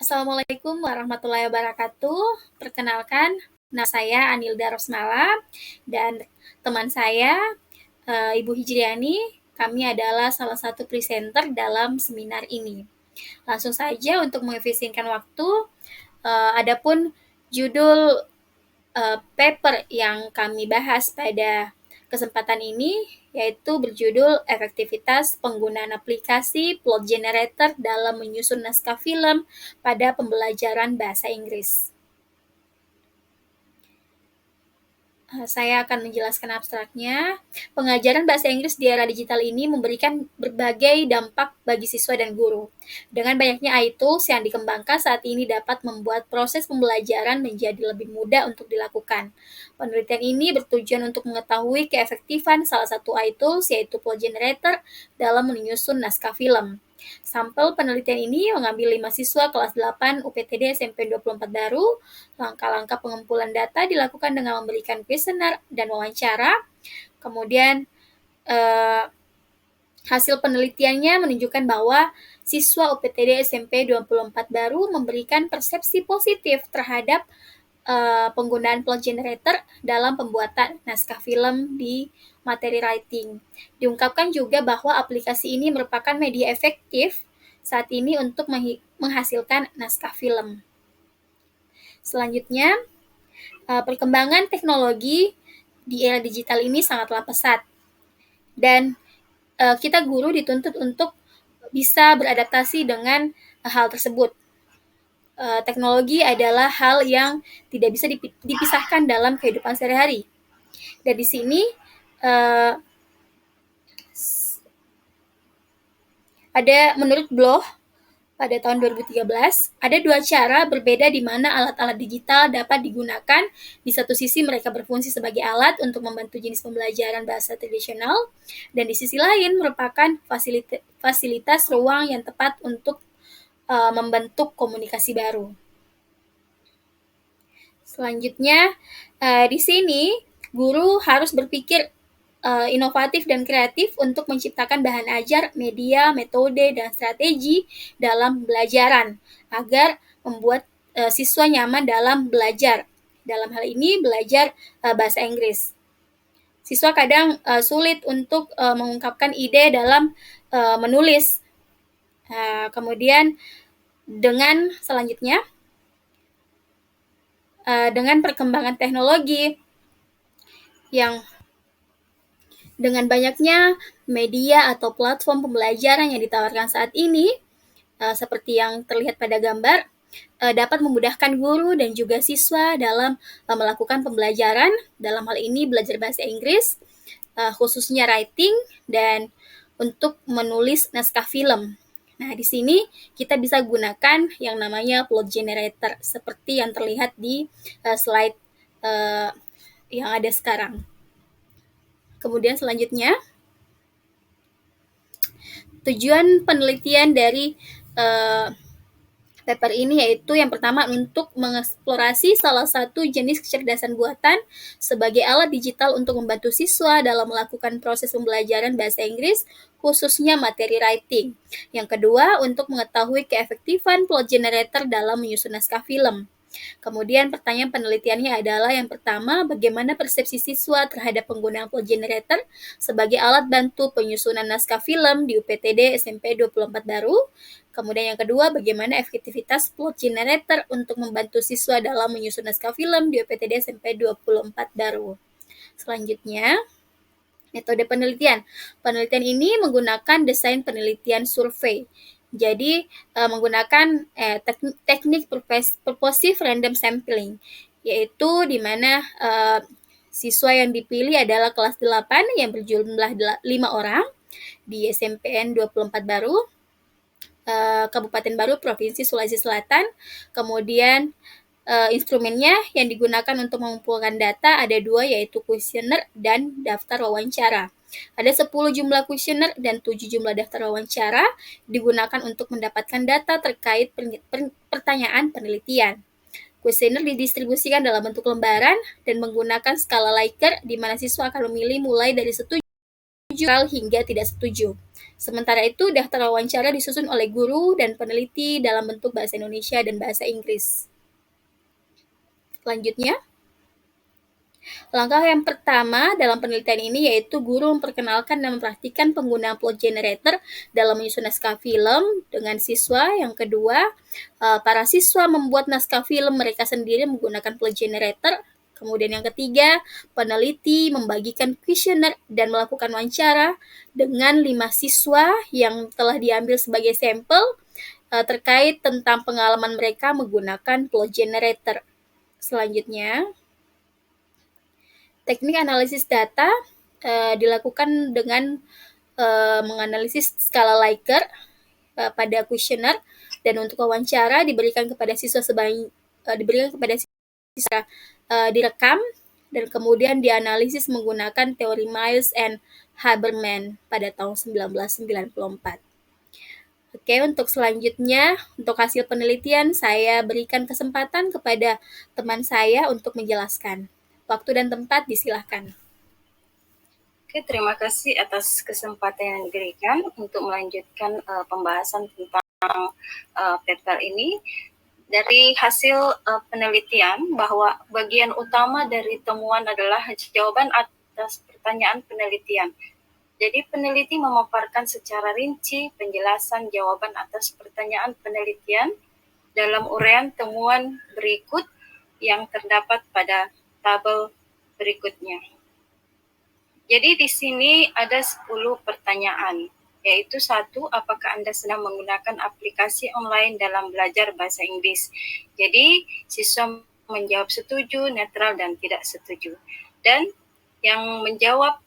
Assalamualaikum warahmatullahi wabarakatuh. Perkenalkan, nama saya Anilda Rosmala dan teman saya, Ibu Hijriani. Kami adalah salah satu presenter dalam seminar ini. Langsung saja untuk mengefisienkan waktu, adapun judul paper yang kami bahas pada kesempatan ini yaitu berjudul Efektivitas Penggunaan Aplikasi Plot Generator dalam Menyusun Naskah Film pada Pembelajaran Bahasa Inggris. Saya akan menjelaskan abstraknya. Pengajaran bahasa Inggris di era digital ini memberikan berbagai dampak bagi siswa dan guru. Dengan banyaknya AI tools yang dikembangkan saat ini dapat membuat proses pembelajaran menjadi lebih mudah untuk dilakukan. Penelitian ini bertujuan untuk mengetahui keefektifan salah satu AI tools yaitu Plot Generator dalam menyusun naskah film. Sampel penelitian ini mengambil 5 siswa kelas 8 UPTD SMP 24 Baru. Langkah-langkah pengumpulan data dilakukan dengan memberikan kuesioner dan wawancara. Kemudian hasil penelitiannya menunjukkan bahwa siswa UPTD SMP 24 Baru memberikan persepsi positif terhadap penggunaan plot generator dalam pembuatan naskah film di materi writing. Diungkapkan juga bahwa aplikasi ini merupakan media efektif saat ini untuk menghasilkan naskah film. Selanjutnya, perkembangan teknologi di era digital ini sangatlah pesat dan kita guru dituntut untuk bisa beradaptasi dengan hal tersebut. Teknologi adalah hal yang tidak bisa dipisahkan dalam kehidupan sehari-hari. Dan di sini ada menurut Bloch pada tahun 2013, ada 2 cara berbeda di mana alat-alat digital dapat digunakan. Di satu sisi mereka berfungsi sebagai alat untuk membantu jenis pembelajaran bahasa tradisional, dan di sisi lain merupakan fasilitas ruang yang tepat untuk membentuk komunikasi baru. Selanjutnya, di sini guru harus berpikir inovatif dan kreatif untuk menciptakan bahan ajar, media, metode, dan strategi dalam pembelajaran agar membuat siswa nyaman dalam belajar. Dalam hal ini belajar bahasa Inggris. Siswa kadang sulit untuk mengungkapkan ide dalam menulis. Kemudian dengan selanjutnya, dengan perkembangan teknologi yang dengan banyaknya media atau platform pembelajaran yang ditawarkan saat ini, seperti yang terlihat pada gambar, dapat memudahkan guru dan juga siswa dalam melakukan pembelajaran, dalam hal ini belajar bahasa Inggris, khususnya writing dan untuk menulis naskah film. Nah, di sini kita bisa gunakan yang namanya plot generator seperti yang terlihat di slide yang ada sekarang. Kemudian selanjutnya, tujuan penelitian dari paper ini yaitu yang pertama untuk mengeksplorasi salah satu jenis kecerdasan buatan sebagai alat digital untuk membantu siswa dalam melakukan proses pembelajaran bahasa Inggris, khususnya materi writing. Yang kedua, untuk mengetahui keefektifan plot generator dalam menyusun naskah film. Kemudian pertanyaan penelitiannya adalah yang pertama, bagaimana persepsi siswa terhadap penggunaan plot generator sebagai alat bantu penyusunan naskah film di UPTD SMP 24 Baru. Kemudian yang kedua, bagaimana efektivitas plot generator untuk membantu siswa dalam menyusun naskah film di UPTD SMP 24 Baru. Selanjutnya, metode penelitian. Penelitian ini menggunakan desain penelitian survei. Jadi menggunakan teknik purposive random sampling, yaitu di mana siswa yang dipilih adalah kelas 8 yang berjumlah 5 orang di SMPN 24 Baru, Kabupaten Baru, Provinsi Sulawesi Selatan. Kemudian instrumennya yang digunakan untuk mengumpulkan data ada 2, yaitu kuesioner dan daftar wawancara. Ada 10 jumlah kuesioner dan 7 jumlah daftar wawancara digunakan untuk mendapatkan data terkait pertanyaan penelitian. Kuesioner didistribusikan dalam bentuk lembaran dan menggunakan skala Likert di mana siswa akan memilih mulai dari setuju hingga tidak setuju. Sementara itu, daftar wawancara disusun oleh guru dan peneliti dalam bentuk bahasa Indonesia dan bahasa Inggris. Selanjutnya, langkah yang pertama dalam penelitian ini yaitu guru memperkenalkan dan mempraktikkan penggunaan plot generator dalam menyusun naskah film dengan siswa. Yang kedua, para siswa membuat naskah film mereka sendiri menggunakan plot generator. Kemudian yang ketiga, peneliti membagikan kuesioner dan melakukan wawancara dengan 5 siswa yang telah diambil sebagai sampel terkait tentang pengalaman mereka menggunakan plot generator. Selanjutnya, teknik analisis data dilakukan dengan menganalisis skala Likert pada kuesioner, dan untuk wawancara diberikan kepada siswa direkam dan kemudian dianalisis menggunakan teori Miles and Haberman pada tahun 1994. Oke, untuk selanjutnya, untuk hasil penelitian, saya berikan kesempatan kepada teman saya untuk menjelaskan. Waktu dan tempat disilahkan. Oke, terima kasih atas kesempatan yang diberikan untuk melanjutkan pembahasan tentang paper ini. Dari hasil penelitian bahwa bagian utama dari temuan adalah jawaban atas pertanyaan penelitian. Jadi peneliti memaparkan secara rinci penjelasan jawaban atas pertanyaan penelitian dalam uraian temuan berikut yang terdapat pada tabel berikutnya. Jadi di sini ada 10 pertanyaan, yaitu 1, apakah Anda sedang menggunakan aplikasi online dalam belajar bahasa Inggris? Jadi siswa menjawab setuju, netral, dan tidak setuju. Dan yang menjawab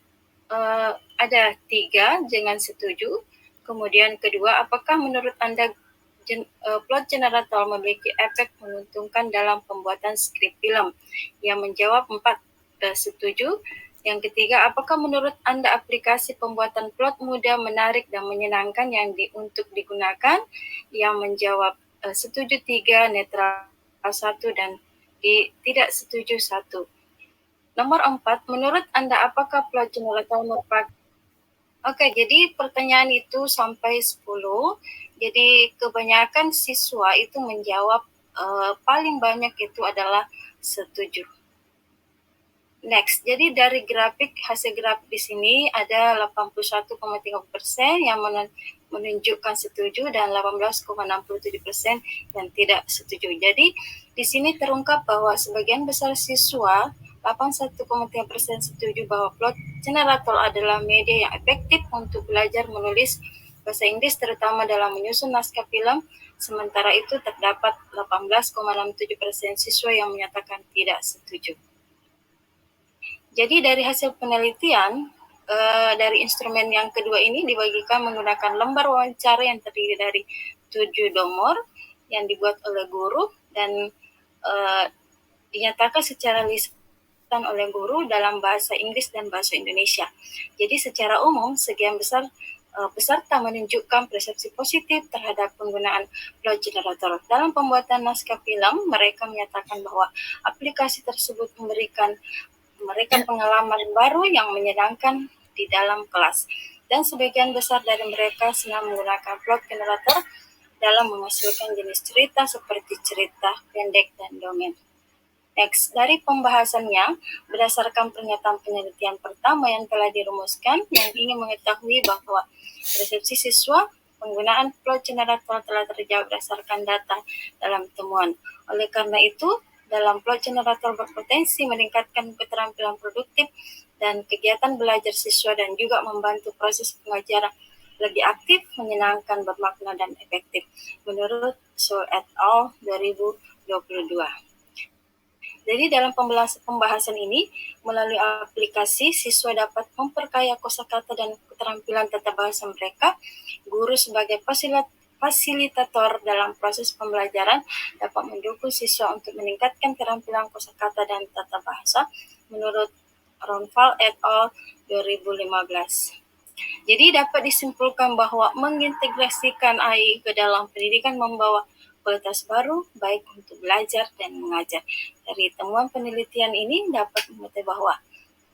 ada 3, jangan setuju. Kemudian kedua, apakah menurut Anda plot generator memiliki efek menguntungkan dalam pembuatan skrip film? Yang menjawab 4, setuju. Yang ketiga, apakah menurut Anda aplikasi pembuatan plot mudah, menarik, dan menyenangkan yang untuk digunakan? Yang menjawab setuju 3, netral 1, dan tidak setuju 1. Nomor 4, menurut Anda apakah plot generator merupakan... Oke, jadi pertanyaan itu sampai 10. Jadi kebanyakan siswa itu menjawab paling banyak itu adalah setuju. Next, jadi dari hasil grafik di sini ada 81,3% yang menunjukkan setuju dan 18,67% yang tidak setuju. Jadi di sini terungkap bahwa sebagian besar siswa 81,3% setuju bahwa plot generator adalah media yang efektif untuk belajar menulis bahasa Inggris terutama dalam menyusun naskah film. Sementara itu terdapat 18,67% siswa yang menyatakan tidak setuju. Jadi dari hasil penelitian, dari instrumen yang kedua ini dibagikan menggunakan lembar wawancara yang terdiri dari 7 nomor yang dibuat oleh guru dan dinyatakan secara lisan oleh guru dalam bahasa Inggris dan bahasa Indonesia. Jadi secara umum, sekian besar peserta menunjukkan persepsi positif terhadap penggunaan plot generator. Dalam pembuatan naskah film, mereka menyatakan bahwa aplikasi tersebut memberikan mereka pengalaman baru yang menyenangkan di dalam kelas. Dan sebagian besar dari mereka senang menggunakan plot generator dalam menghasilkan jenis cerita seperti cerita pendek dan dongeng. Next, dari pembahasannya, berdasarkan pernyataan penelitian pertama yang telah dirumuskan, yang ingin mengetahui bahwa persepsi siswa penggunaan plot generator telah terjawab berdasarkan data dalam temuan. Oleh karena itu, dalam plot generator berpotensi meningkatkan keterampilan produktif dan kegiatan belajar siswa dan juga membantu proses pengajaran lebih aktif, menyenangkan, bermakna, dan efektif. Menurut Shaw et al. 2022. Jadi dalam pembahasan ini, melalui aplikasi, siswa dapat memperkaya kosakata dan keterampilan tata bahasa mereka. Guru sebagai fasilitator dalam proses pembelajaran dapat mendukung siswa untuk meningkatkan keterampilan kosakata dan tata bahasa menurut Ronval et al. 2015. Jadi dapat disimpulkan bahwa mengintegrasikan AI ke dalam pendidikan membawa kualitas baru baik untuk belajar dan mengajar. Dari temuan penelitian ini dapat mengetahui bahwa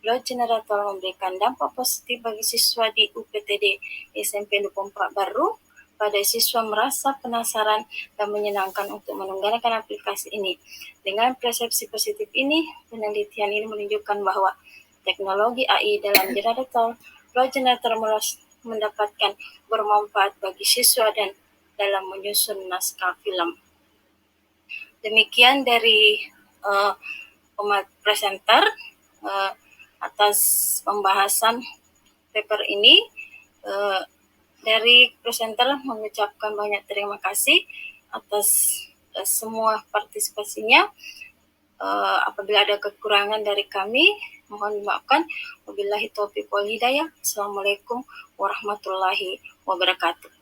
Load generator memberikan dampak positif bagi siswa di UPTD SMP 24 baru. Pada siswa merasa penasaran dan menyenangkan untuk menggunakan aplikasi ini. Dengan persepsi positif ini, penelitian ini menunjukkan bahwa teknologi AI dalam generator load generator mendapatkan bermanfaat bagi siswa dan dalam menyusun naskah film. Demikian dari presenter atas pembahasan paper ini. Dari presenter mengucapkan banyak terima kasih atas semua partisipasinya. Apabila ada kekurangan dari kami, mohon dimaafkan. Wabillahi taufiq wal hidayah. Assalamualaikum warahmatullahi wabarakatuh.